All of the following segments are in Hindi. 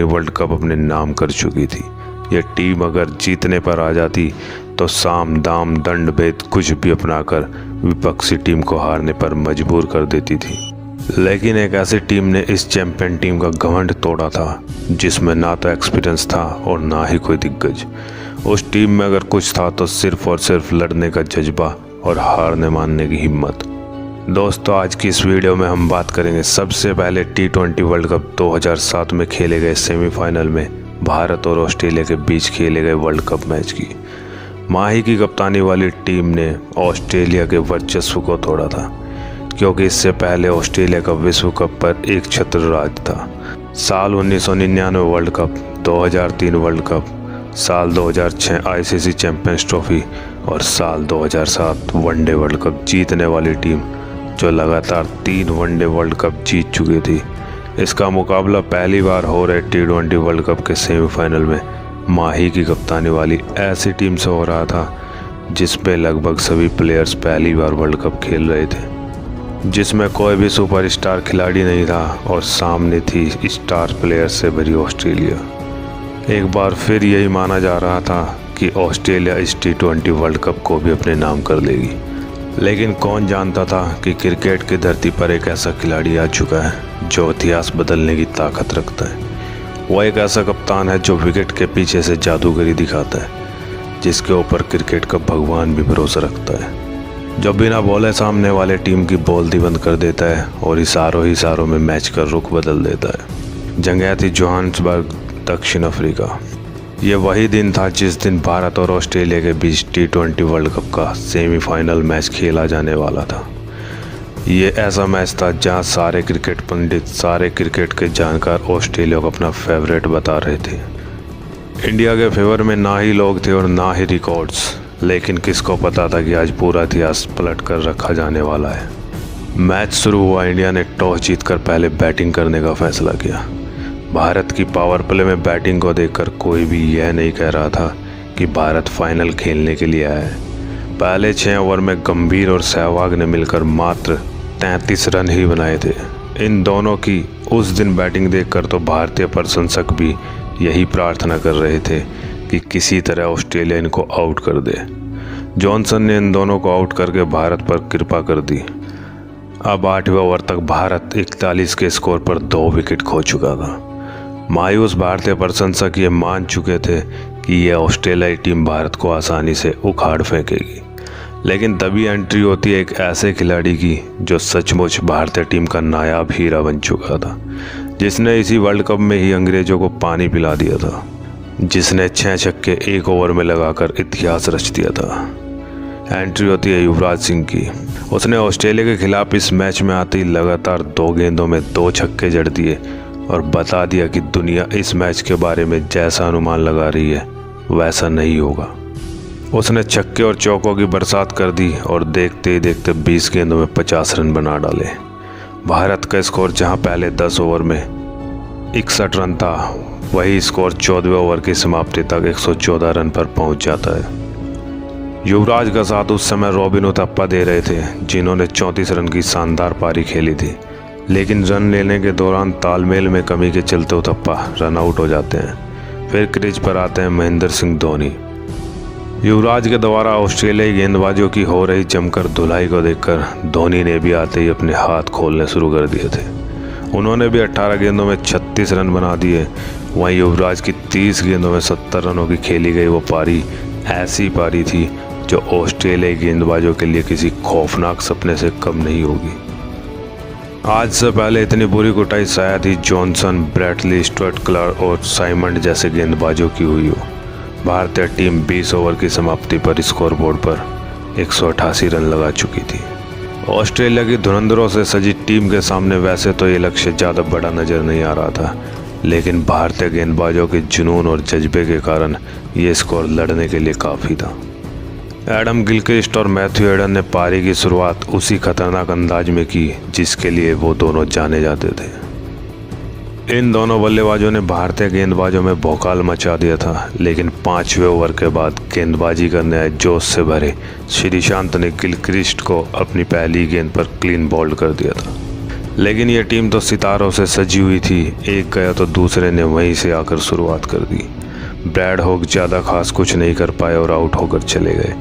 वर्ल्ड कप अपने नाम कर चुकी थी। ये टीम अगर जीतने पर आ जाती तो साम दाम दंड भेद कुछ भी अपनाकर विपक्षी टीम को हारने पर मजबूर कर देती थी। लेकिन एक ऐसी टीम ने इस चैंपियन टीम का घमंड तोड़ा था जिसमें ना तो एक्सपीरियंस था और ना ही कोई दिग्गज। उस टीम में अगर कुछ था तो सिर्फ और सिर्फ लड़ने का जज्बा और हारने मानने की हिम्मत। दोस्तों, आज की इस वीडियो में हम बात करेंगे सबसे पहले T20 वर्ल्ड कप 2007 में खेले गए सेमीफाइनल में भारत और ऑस्ट्रेलिया के बीच खेले गए वर्ल्ड कप मैच की। माही की कप्तानी वाली टीम ने ऑस्ट्रेलिया के वर्चस्व को तोड़ा था, क्योंकि इससे पहले ऑस्ट्रेलिया का विश्व कप पर एक छत्र राज था। साल 1999 वर्ल्ड कप, 2003 वर्ल्ड कप, साल 2006 ICC चैंपियंस ट्रॉफी और साल 2007 वनडे वर्ल्ड कप जीतने वाली टीम, जो लगातार 3 वनडे वर्ल्ड कप जीत चुकी थी। इसका मुकाबला पहली बार हो रहे T20 वर्ल्ड कप के सेमीफाइनल में माही की कप्तानी वाली ऐसी टीम से हो रहा था जिसमें लगभग सभी प्लेयर्स पहली बार वर्ल्ड कप खेल रहे थे, जिसमें कोई भी सुपरस्टार खिलाड़ी नहीं था और सामने थी स्टार प्लेयर से भरी ऑस्ट्रेलिया। एक बार फिर यही माना जा रहा था कि ऑस्ट्रेलिया इस T20 वर्ल्ड कप को भी अपने नाम कर लेगी। लेकिन कौन जानता था कि क्रिकेट की धरती पर एक ऐसा खिलाड़ी आ चुका है जो इतिहास बदलने की ताकत रखता है। वह एक ऐसा कप्तान है जो विकेट के पीछे से जादूगरी दिखाता है, जिसके ऊपर क्रिकेट का भगवान भी भरोसा रखता है, जो बिना बोले सामने वाले टीम की बॉल बंद कर देता है और इशारों में मैच का रुख बदल देता है। जगह थी जोहान्सबर्ग, दक्षिण अफ्रीका। ये वही दिन था जिस दिन भारत और ऑस्ट्रेलिया के बीच T20 वर्ल्ड कप का सेमीफाइनल मैच खेला जाने वाला था। ये ऐसा मैच था जहां सारे क्रिकेट पंडित, सारे क्रिकेट के जानकार ऑस्ट्रेलिया को अपना फेवरेट बता रहे थे। इंडिया के फेवर में ना ही लोग थे और ना ही रिकॉर्ड्स, लेकिन किसको पता था कि आज पूरा इतिहास पलट कर रखा जाने वाला है। मैच शुरू हुआ, इंडिया ने टॉस जीतकर पहले बैटिंग करने का फैसला किया। भारत की पावर प्ले में बैटिंग को देखकर कोई भी यह नहीं कह रहा था कि भारत फाइनल खेलने के लिए आया है। पहले 6 ओवर में गंभीर और सहवाग ने मिलकर मात्र 33 रन ही बनाए थे। इन दोनों की उस दिन बैटिंग देखकर तो भारतीय प्रशंसक भी यही प्रार्थना कर रहे थे कि किसी तरह ऑस्ट्रेलिया इनको आउट कर दे। जॉनसन ने इन दोनों को आउट करके भारत पर कृपा कर दी। अब 8वें ओवर तक भारत 41 के स्कोर पर 2 विकेट खो चुका था। मायूस भारतीय प्रशंसक ये मान चुके थे कि यह ऑस्ट्रेलियाई टीम भारत को आसानी से उखाड़ फेंकेगी। लेकिन तभी एंट्री होती है एक ऐसे खिलाड़ी की जो सचमुच भारतीय टीम का नायाब हीरा बन चुका था, जिसने इसी वर्ल्ड कप में ही अंग्रेजों को पानी पिला दिया था, जिसने 6 छक्के 1 ओवर में लगाकर इतिहास रच दिया था। एंट्री होती है युवराज सिंह की। उसने ऑस्ट्रेलिया के खिलाफ इस मैच में आते ही लगातार 2 गेंदों में 2 छक्के जड़ दिए और बता दिया कि दुनिया इस मैच के बारे में जैसा अनुमान लगा रही है वैसा नहीं होगा। उसने छक्के और चौकों की बरसात कर दी और देखते ही देखते 20 गेंदों में 50 रन बना डाले। भारत का स्कोर जहां पहले 10 ओवर में 61 रन था, वही स्कोर 14वें ओवर की समाप्ति तक 114 रन पर पहुंच जाता है। युवराज का साथ उस समय रॉबिन उथप्पा दे रहे थे, जिन्होंने 34 रन की शानदार पारी खेली थी। लेकिन रन लेने के दौरान तालमेल में कमी के चलते उथप्पा रन आउट हो जाते हैं। फिर क्रीज पर आते हैं महेंद्र सिंह धोनी। युवराज के द्वारा ऑस्ट्रेलियाई गेंदबाजों की हो रही जमकर धुलाई को देखकर धोनी ने भी आते ही अपने हाथ खोलने शुरू कर दिए थे। उन्होंने भी 18 गेंदों में 36 रन बना दिए। वहीं युवराज की 30 गेंदों में 70 रनों की खेली गई वो पारी ऐसी पारी थी जो ऑस्ट्रेलियाई गेंदबाजों के लिए किसी खौफनाक सपने से कम नहीं होगी। आज से पहले इतनी बुरी कुटाई शायद ही जॉनसन, ब्रैडली, स्टुअर्ट क्लार्क और साइमंड जैसे गेंदबाजों की हुई हो। भारतीय टीम 20 ओवर की समाप्ति पर स्कोरबोर्ड पर 188 रन लगा चुकी थी। ऑस्ट्रेलिया की धुरंधरों से सजी टीम के सामने वैसे तो ये लक्ष्य ज़्यादा बड़ा नज़र नहीं आ रहा था, लेकिन भारतीय गेंदबाजों के जुनून और जज्बे के कारण ये स्कोर लड़ने के लिए काफ़ी था। एडम गिलक्रिस्ट और मैथ्यू हेडन ने पारी की शुरुआत उसी खतरनाक अंदाज में की जिसके लिए वो दोनों जाने जाते थे। इन दोनों बल्लेबाजों ने भारतीय गेंदबाजों में भौकाल मचा दिया था, लेकिन 5वें ओवर के बाद गेंदबाजी करने आए जोश से भरे श्रीशांत ने गिलक्रिस्ट को अपनी पहली गेंद पर क्लीन बॉल्ड कर दिया था। लेकिन ये टीम तो सितारों से सजी हुई थी। एक गया तो दूसरे ने वहीं से आकर शुरुआत कर दी। ब्रैड हॉग ज़्यादा खास कुछ नहीं कर पाए और आउट होकर चले गए।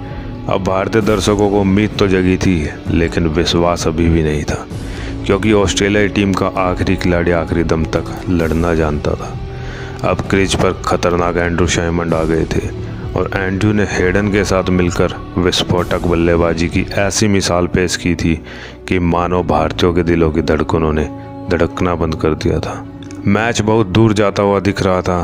अब भारतीय दर्शकों को उम्मीद तो जगी थी, लेकिन विश्वास अभी भी नहीं था, क्योंकि ऑस्ट्रेलियाई टीम का आखिरी खिलाड़ी आखिरी दम तक लड़ना जानता था। अब क्रीज पर खतरनाक एंड्रू साइमंड आ गए थे और एंड्रू ने हेडन के साथ मिलकर विस्फोटक बल्लेबाजी की ऐसी मिसाल पेश की थी कि मानो भारतीयों के दिलों की धड़कनों ने धड़कना बंद कर दिया था। मैच बहुत दूर जाता हुआ दिख रहा था।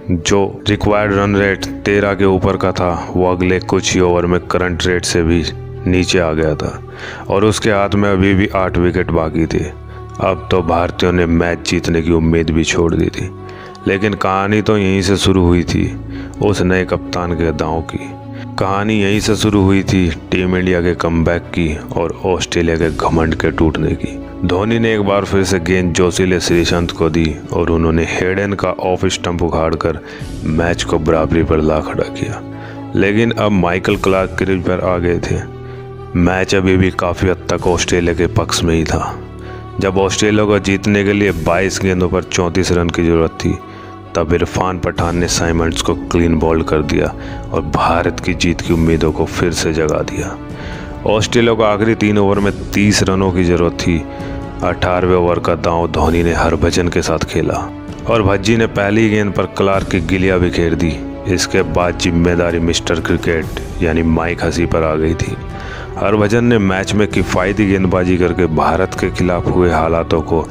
जो रिक्वायर्ड रन रेट 13 के ऊपर का था, वो अगले कुछ ही ओवर में करंट रेट से भी नीचे आ गया था और उसके हाथ में अभी भी 8 विकेट बाकी थे। अब तो भारतीयों ने मैच जीतने की उम्मीद भी छोड़ दी थी, लेकिन कहानी तो यहीं से शुरू हुई थी। उस नए कप्तान के दांव की कहानी यहीं से शुरू हुई थी, टीम इंडिया के कमबैक की और ऑस्ट्रेलिया के घमंड के टूटने की। धोनी ने एक बार फिर से गेंद जोशीले श्रीसंत को दी और उन्होंने हेडन का ऑफ स्टंप उखाड़कर मैच को बराबरी पर ला खड़ा किया। लेकिन अब माइकल क्लार्क क्रीज पर आ गए थे। मैच अभी भी काफ़ी हद तक ऑस्ट्रेलिया के पक्ष में ही था। जब ऑस्ट्रेलिया को जीतने के लिए 22 गेंदों पर 34 रन की जरूरत थी, तब इरफान पठान ने साइमंड्स को क्लीन बॉल्ड कर दिया और भारत की जीत की उम्मीदों को फिर से जगा दिया। ऑस्ट्रेलिया को आखिरी 3 ओवर में 30 रनों की जरूरत थी। 18वें ओवर का दांव धोनी ने हरभजन के साथ खेला और भज्जी ने पहली गेंद पर क्लार्क की गिलिया बिखेर दी। इसके बाद जिम्मेदारी मिस्टर क्रिकेट यानी माइक हसी पर आ गई थी। हरभजन ने मैच में किफ़ायती गेंदबाजी करके भारत के खिलाफ हुए हालातों को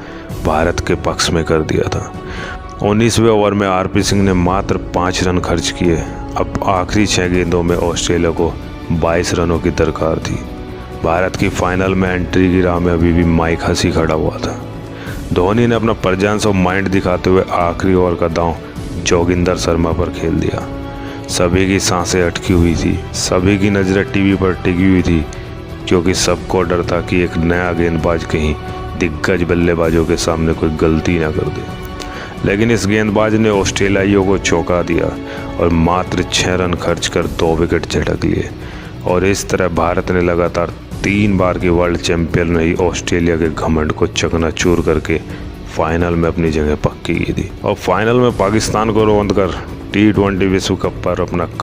भारत के पक्ष में कर दिया था। 19वें ओवर में आरपी सिंह ने मात्र 5 रन खर्च किए। अब आखिरी 6 गेंदों में ऑस्ट्रेलिया को 22 रनों की दरकार थी। भारत की फाइनल में एंट्री की राह में अभी भी माइक हसी खड़ा हुआ था। धोनी ने अपना प्रेजेंस ऑफ माइंड दिखाते हुए आखिरी ओवर का दांव जोगिंदर शर्मा पर खेल दिया। सभी की सांसें अटकी हुई थी, सभी की नज़रें टीवी पर टिकी हुई थी, क्योंकि सबको डर था कि एक नया गेंदबाज कहीं दिग्गज बल्लेबाजों के सामने कोई गलती ना कर दे। लेकिन इस गेंदबाज ने ऑस्ट्रेलियाइयों को चौंका दिया और मात्र 6 रन खर्च कर 2 विकेट झटक लिए और इस तरह भारत ने लगातार 3 बार की वर्ल्ड चैंपियन रही ऑस्ट्रेलिया के घमंड को चकनाचूर करके फाइनल में अपनी जगह पक्की की थी और फाइनल में पाकिस्तान को रौंद कर T20 विश्व कप पर अपना